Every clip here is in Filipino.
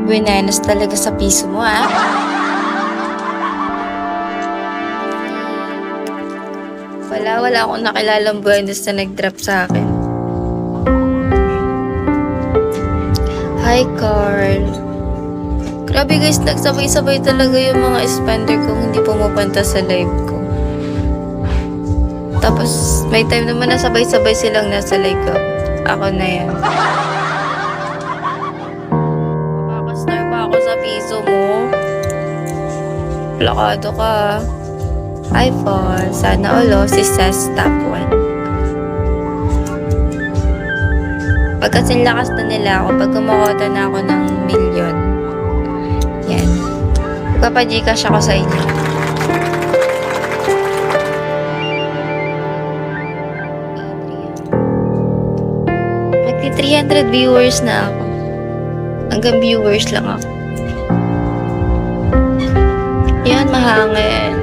Buenanos talaga sa piso mo, ah. Wala akong nakilalang buenos na nag-drop sa akin. Hi, Carl. Grabe guys, nagsabay-sabay talaga yung mga spender kong hindi pumupunta sa live ko. Tapos, may time naman na sabay-sabay silang nasa live ko. Ako na yan. Makakastar pa ako sa piso mo. Plakado ka. Hi, Paul. Sana all si Sas top 1. Pagkasing lakas na nila ako, pag kumakota na ako ng milyon. Yan. Magpapagcash ako sa inyo. Magti 300 viewers na ako. Hanggang viewers lang ako. Yan, mahangin.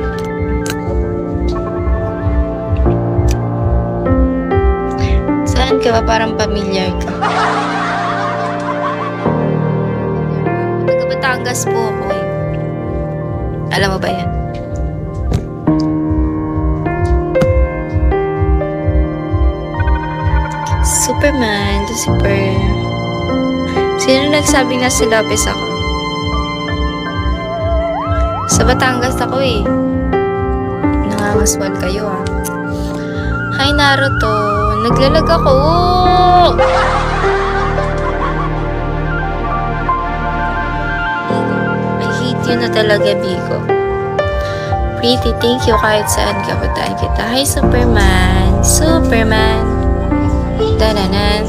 Saan ka ba? Parang pamilyar ka. Batangas po ako eh. Alam mo ba yan? Superman, the super. Sino nagsabi na si Lopez ako? Sa Batangas ako eh. Nangangaswal kayo ah. Hi Naruto, naglalag ako. Yun na talaga, Bigo. Pretty, thank you kahit saan ka puntahan kita. Hi, Superman. Superman. Dananan.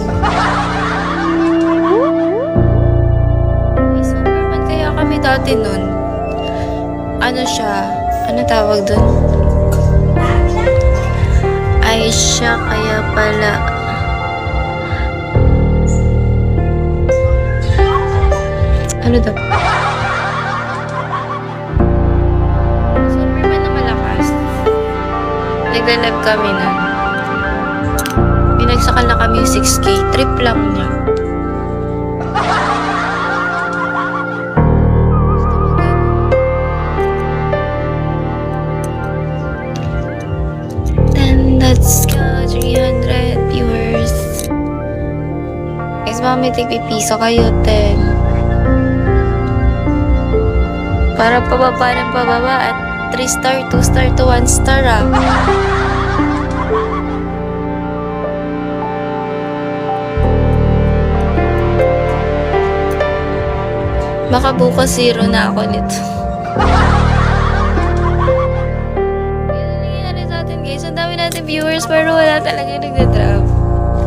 May Superman kaya kami dati nun. Ano siya? Ano tawag dun? Ay, siya kaya pala. Ano daw? Naglalab kami na. Pinagsakal na kami 6K. Trip lang niya. Then let's go. 300 viewers. Guys, mami, tigpipiso kayo, 10. Para pababa ng pababa at 3 star, 2 star to 1 star ah. Baka bukas 0 na ako nito. Yan ang nangyayari sa atin guys. Ang dami natin viewers pero wala talaga nagda-drop.